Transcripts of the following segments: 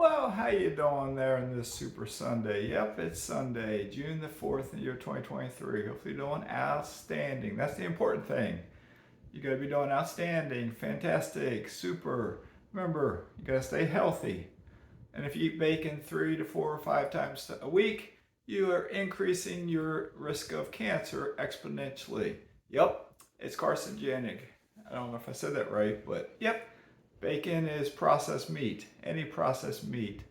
Well, how you doing there in this Super Sunday? Yep, it's Sunday, June the 4th in the year 2023. Hopefully you're doing outstanding. That's the important thing. You gotta be doing outstanding, fantastic, super. Remember, you gotta stay healthy. And if you eat bacon 3 to 4 or 5 times a week, you are increasing your risk of cancer exponentially. Yep, it's carcinogenic. I don't know if I said that right, but yep, bacon is processed meat. Any processed meat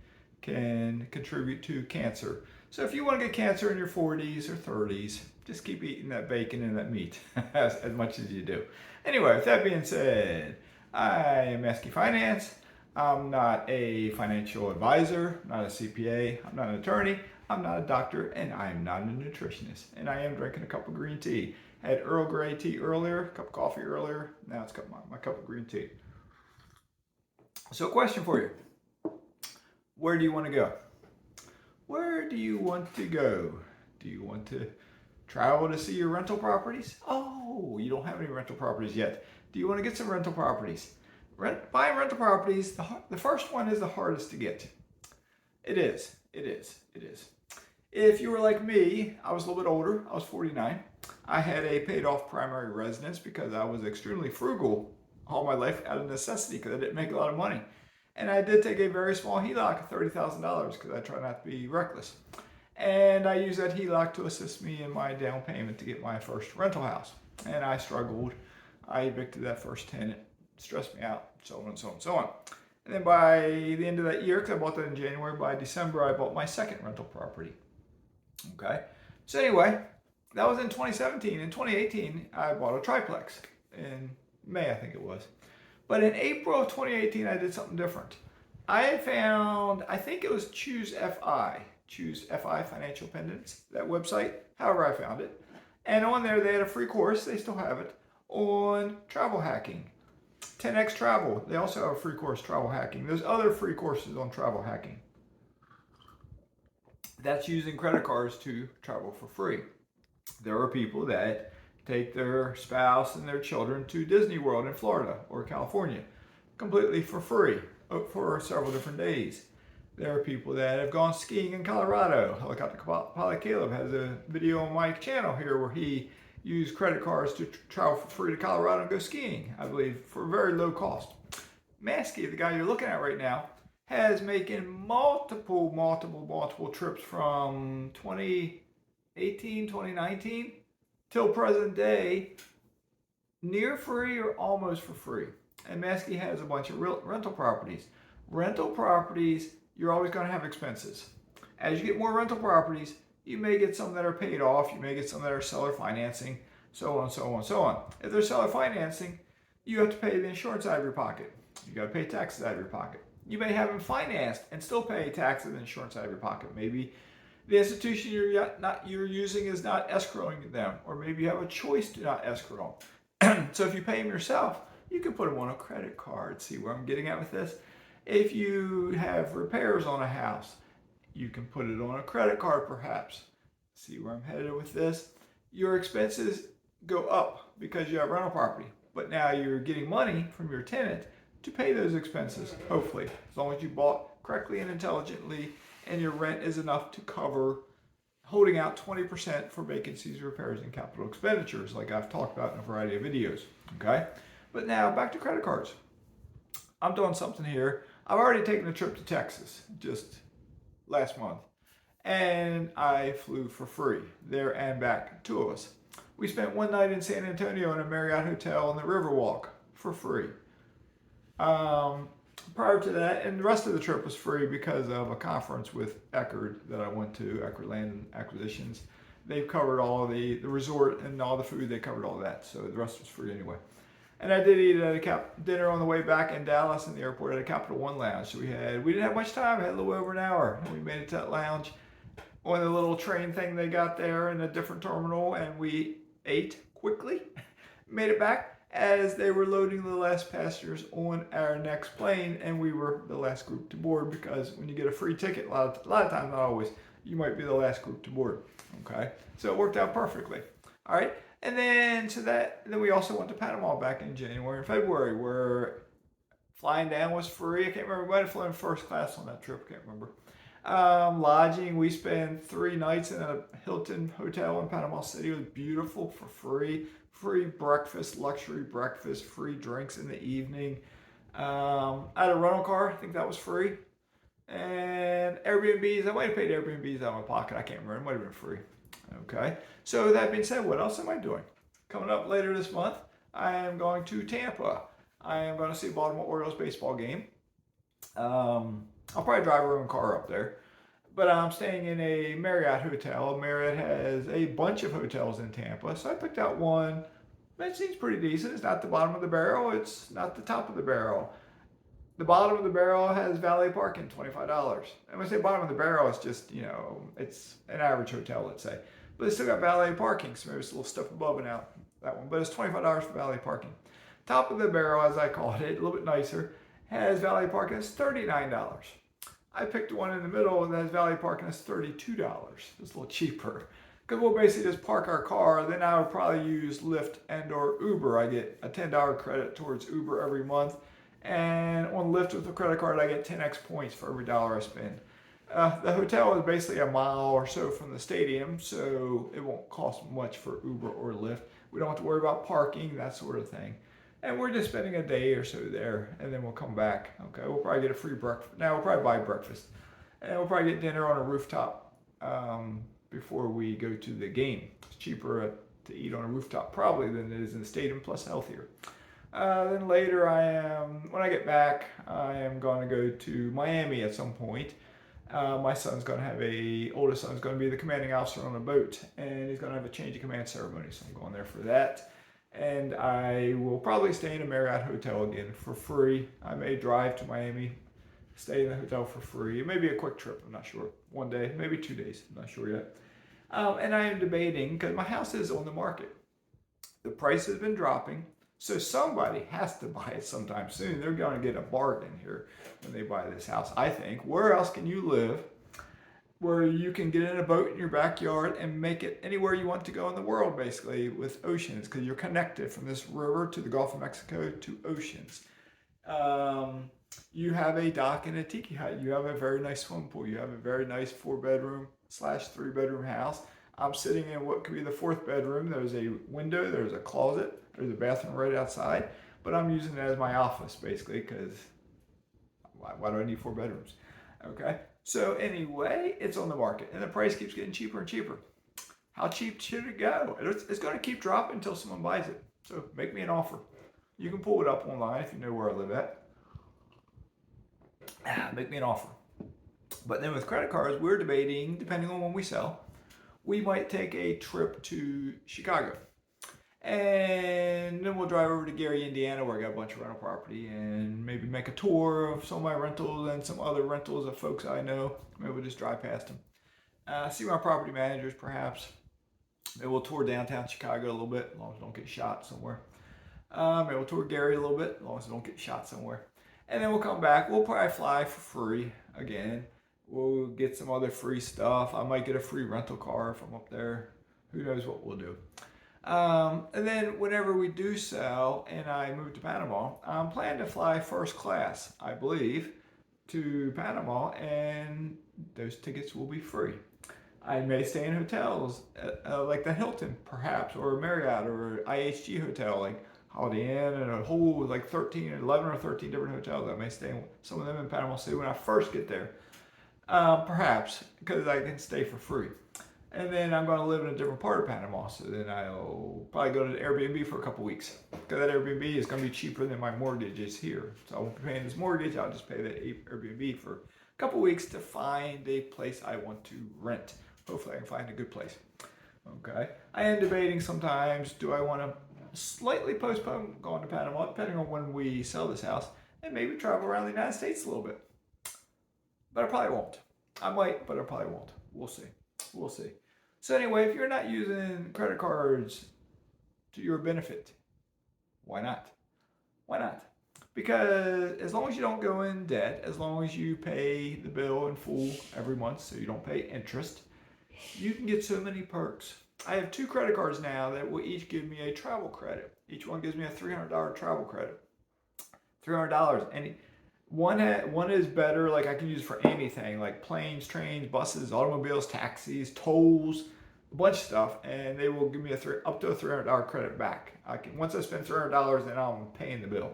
can contribute to cancer. So if you want to get cancer in your 40s or 30s, just keep eating that bacon and that meat as much as you do. Anyway, with that being said, I am Mazske Finance. I'm not a financial advisor, not a CPA, I'm not an attorney, I'm not a doctor, and I'm not a nutritionist. And I am drinking a cup of green tea. I had Earl Grey tea earlier, a cup of coffee earlier, now it's my cup of green tea. So question for you. Where do you want to go? Where do you want to go? Do you want to travel to see your rental properties? Oh, you don't have any rental properties yet. Do you want to get some rental properties? Buying rental properties, the first one is the hardest to get. It is. If you were like me, I was a little bit older. I was 49. I had a paid off primary residence because I was extremely frugal all my life out of necessity because I didn't make a lot of money. And I did take a very small HELOC of $30,000 because I try not to be reckless. And I used that HELOC to assist me in my down payment to get my first rental house. And I struggled. I evicted that first tenant, stressed me out, so on and so on and so on. And then by the end of that year, because I bought that in January, by December, I bought my second rental property. Okay. So anyway, that was in 2017. In 2018, I bought a triplex in May, I think it was. But in April of 2018, I did something different. I found, I think it was Choose FI Financial Pendants, that website, however I found it. And on there, they had a free course, they still have it, on travel hacking. 10x Travel, they also have a free course, travel hacking. There's other free courses on travel hacking. That's using credit cards to travel for free. There are people that take their spouse and their children to Disney World in Florida or California completely for free for several different days. There are people that have gone skiing in Colorado. Helicopter Pilot Caleb has a video on my channel here where he used credit cards to travel for free to Colorado and go skiing, I believe, for very low cost. Mazske, the guy you're looking at right now, has making multiple trips from 2018, 2019 till present day, near free or almost for free. And Mazske has a bunch of rental properties. Rental properties, you're always going to have expenses. As you get more rental properties, you may get some that are paid off, you may get some that are seller financing, so on, so on, so on. If they're seller financing, you have to pay the insurance out of your pocket. You got to pay taxes out of your pocket. You may have them financed and still pay taxes and insurance out of your pocket. Maybe the institution you're using is not escrowing them, or maybe you have a choice to not escrow them. So if you pay them yourself, you can put them on a credit card. See where I'm getting at with this? If you have repairs on a house, you can put it on a credit card perhaps. See where I'm headed with this? Your expenses go up because you have rental property, but now you're getting money from your tenant to pay those expenses, hopefully, as long as you bought correctly and intelligently and your rent is enough to cover holding out 20% for vacancies, repairs, and capital expenditures, like I've talked about in a variety of videos, okay? But now, back to credit cards. I'm doing something here. I've already taken a trip to Texas just last month, and I flew for free there and back, 2 of us. We spent one night in San Antonio in a Marriott hotel on the Riverwalk for free. Prior to that, and the rest of the trip was free because of a conference with Eckerd that I went to, Eckerd Land Acquisitions. They've covered all of the resort and all the food, they covered all that, so the rest was free anyway. And I did eat at a dinner on the way back in Dallas in the airport at a Capital One lounge. So we didn't have much time, we had a little over an hour. And we made it to that lounge on the little train thing they got there in a different terminal, and we ate quickly, made it back as they were loading the last passengers on our next plane, and we were the last group to board because when you get a free ticket, a lot of times, not always, you might be the last group to board. Okay, so it worked out perfectly. All right, and then we also went to Panama back in January and February, where Flying down was free. I can't remember. We might have flown first class on that trip. I can't remember. Lodging, we spent 3 nights in a Hilton hotel in Panama City. It was beautiful for free. Free breakfast, luxury breakfast, free drinks in the evening. I had a rental car. I think that was free. And Airbnbs, I might have paid Airbnbs out of my pocket. I can't remember. It might have been free. Okay. So that being said, what else am I doing? Coming up later this month, I am going to Tampa. I am going to see a Baltimore Orioles baseball game. I'll probably drive our own car up there. But I'm staying in a Marriott hotel. Marriott has a bunch of hotels in Tampa. So I picked out one that seems pretty decent. It's not the bottom of the barrel. It's not the top of the barrel. The bottom of the barrel has valet parking, $25. And when I say bottom of the barrel, it's just, it's an average hotel, let's say. But it's still got valet parking, so maybe it's a little step above and out, that one. But it's $25 for valet parking. Top of the barrel, as I called it, a little bit nicer, has valet parking. It's $39. I picked one in the middle that has valet parking. It's $32. It's a little cheaper. Because we'll basically just park our car. Then I would probably use Lyft and or Uber. I get a $10 credit towards Uber every month. And on Lyft with a credit card, I get 10x points for every dollar I spend. The hotel is basically a mile or so from the stadium, so it won't cost much for Uber or Lyft. We don't have to worry about parking, that sort of thing. And we're just spending a day or so there, and then we'll come back. Okay, we'll probably get a free breakfast. Now we'll probably buy breakfast, and we'll probably get dinner on a rooftop before we go to the game. It's cheaper to eat on a rooftop probably than it is in the stadium, plus healthier. Then later when I get back, I am going to go to Miami at some point. My son's going to have oldest son's going to be the commanding officer on a boat, and he's going to have a change of command ceremony, so I'm going there for that. And I will probably stay in a Marriott hotel again for free. I may drive to Miami, stay in the hotel for free. It may be a quick trip, I'm not sure. 1 day, maybe 2 days, I'm not sure yet. And I am debating, because my house is on the market. The price has been dropping. So somebody has to buy it sometime soon. They're going to get a bargain here when they buy this house, I think. Where else can you live where you can get in a boat in your backyard and make it anywhere you want to go in the world, basically, with oceans, because you're connected from this river to the Gulf of Mexico to oceans. You have a dock and a tiki hut. You have a very nice swimming pool. You have a very nice 4-bedroom/3-bedroom house. I'm sitting in what could be the 4th bedroom. There's a window, there's a closet, there's a bathroom right outside, but I'm using it as my office basically because why do I need 4 bedrooms? Okay, so anyway, it's on the market and the price keeps getting cheaper and cheaper. How cheap should it go? It's going to keep dropping until someone buys it. So make me an offer. You can pull it up online if you know where I live at. Make me an offer. But then with credit cards, we're debating, depending on when we sell, we might take a trip to Chicago. And then we'll drive over to Gary, Indiana, where I got a bunch of rental property, and maybe make a tour of some of my rentals and some other rentals of folks I know. Maybe we'll just drive past them. See my property managers, perhaps. Maybe we'll tour downtown Chicago a little bit, as long as I don't get shot somewhere. Maybe we'll tour Gary a little bit, as long as I don't get shot somewhere. And then we'll come back. We'll probably fly for free again. We'll get some other free stuff. I might get a free rental car if I'm up there. Who knows what we'll do. And then whenever we do sell and I move to Panama, I'm planning to fly first class, I believe, to Panama, and those tickets will be free. I may stay in hotels like the Hilton, perhaps, or a Marriott or IHG hotel, like Holiday Inn, and a whole 11 or 13 different hotels. I may stay in some of them in Panama City when I first get there. Perhaps, because I can stay for free. And then I'm going to live in a different part of Panama, so then I'll probably go to the Airbnb for a couple weeks. Because that Airbnb is going to be cheaper than my mortgage is here. So I won't be paying this mortgage, I'll just pay the Airbnb for a couple weeks to find a place I want to rent. Hopefully I can find a good place. Okay. I am debating sometimes, do I want to slightly postpone going to Panama, depending on when we sell this house, and maybe travel around the United States a little bit. But I probably won't. I might, but I probably won't. We'll see. We'll see. So anyway, if you're not using credit cards to your benefit, why not? Why not? Because as long as you don't go in debt, as long as you pay the bill in full every month so you don't pay interest, you can get so many perks. I have 2 credit cards now that will each give me a travel credit. Each one gives me a $300 travel credit. $300. And one is better, like I can use for anything, like planes, trains, buses, automobiles, taxis, tolls, a bunch of stuff, and they will give me up to a $300 credit back. Once I spend $300, then I'm paying the bill.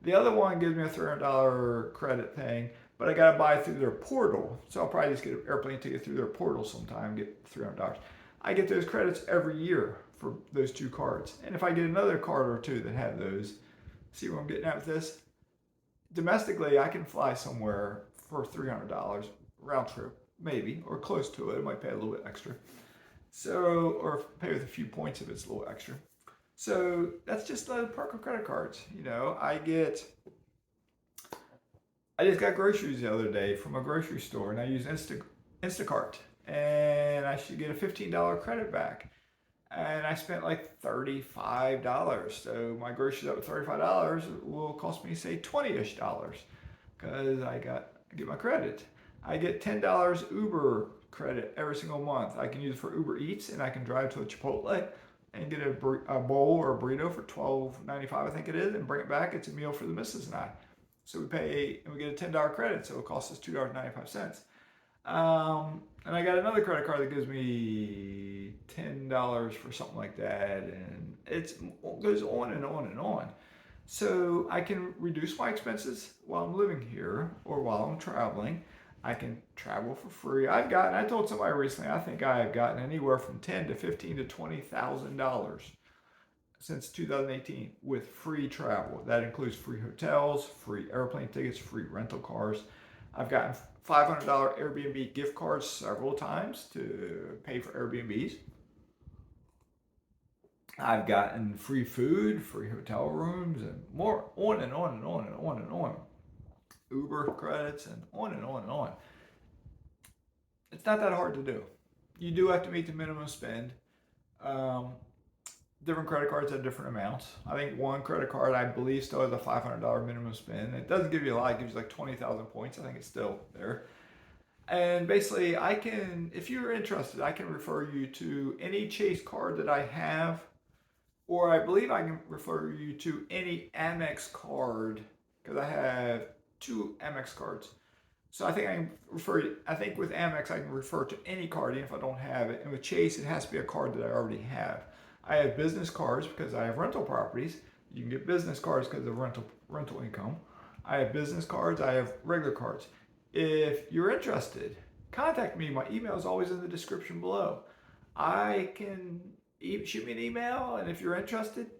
The other one gives me a $300 credit thing, but I gotta buy through their portal. So I'll probably just get an airplane ticket through their portal sometime and get $300. I get those credits every year for those two cards. And if I get another card or two that have those, see what I'm getting at with this? Domestically, I can fly somewhere for $300 round trip, maybe, or close to it. It might pay a little bit extra. So, or pay with a few points if it's a little extra. So that's just the perk of credit cards. I just got groceries the other day from a grocery store, and I use Instacart, and I should get a $15 credit back. And I spent like $35. So my groceries up to $35 will cost me, say, $20-ish because I get my credit. I get $10 Uber credit every single month. I can use it for Uber Eats, and I can drive to a Chipotle and get a bowl or a burrito for $12.95, I think it is, and bring it back. It's a meal for the missus and I. So we get a $10 credit, so it costs us $2.95. And I got another credit card that gives me $10 for something like that, and it goes on and on and on. So I can reduce my expenses while I'm living here or while I'm traveling. I can travel for free. I told somebody recently, I think I have gotten anywhere from $10,000 to $15,000 to $20,000 since 2018 with free travel. That includes free hotels, free airplane tickets, free rental cars. I've gotten $500 Airbnb gift cards several times to pay for Airbnbs. I've gotten free food, free hotel rooms, and more, on and on and on and on and on. Uber credits and on and on and on. It's not that hard to do. You do have to meet the minimum spend. Different credit cards have different amounts. I think one credit card, I believe, still has a $500 minimum spend. It doesn't give you a lot. It gives you like 20,000 points. I think it's still there. And basically, if you're interested, I can refer you to any Chase card that I have, or I believe I can refer you to any Amex card because I have 2 Amex cards. So I think with Amex I can refer to any card even if I don't have it. And with Chase, it has to be a card that I already have. I have business cards because I have rental properties. You can get business cards because of rental income. I have business cards. I have regular cards. If you're interested, contact me. My email is always in the description below. Shoot me an email, and if you're interested,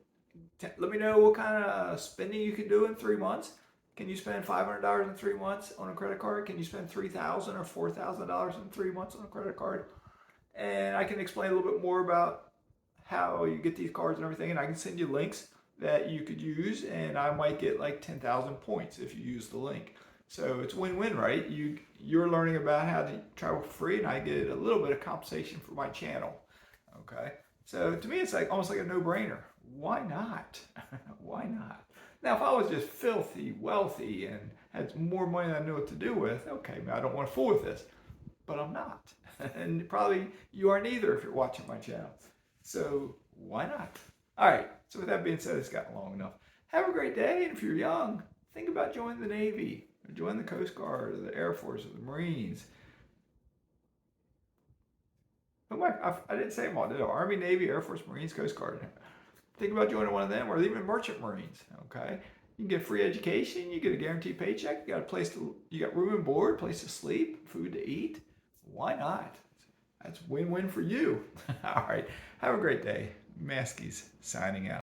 let me know what kind of spending you can do in 3 months. Can you spend $500 in 3 months on a credit card? Can you spend $3,000 or $4,000 in 3 months on a credit card? And I can explain a little bit more about how you get these cards and everything, and I can send you links that you could use, and I might get like 10,000 points if you use the link. So it's win-win, right? You're learning about how to travel for free, and I get a little bit of compensation for my channel. Okay, so to me, it's like almost like a no-brainer. Why not? Why not? Now, if I was just filthy wealthy and had more money than I knew what to do with, okay, I don't want to fool with this, but I'm not, and probably you aren't either if you're watching my channel. So why not? All right. So with that being said, it's gotten long enough. Have a great day. And if you're young, think about joining the Navy or joining the Coast Guard or the Air Force or the Marines. I didn't say them all, did I? Army, Navy, Air Force, Marines, Coast Guard. Think about joining one of them or even Merchant Marines. Okay. You can get free education. You get a guaranteed paycheck. You got room and board, place to sleep, food to eat. Why not? That's win-win for you. All right. Have a great day. Maskies signing out.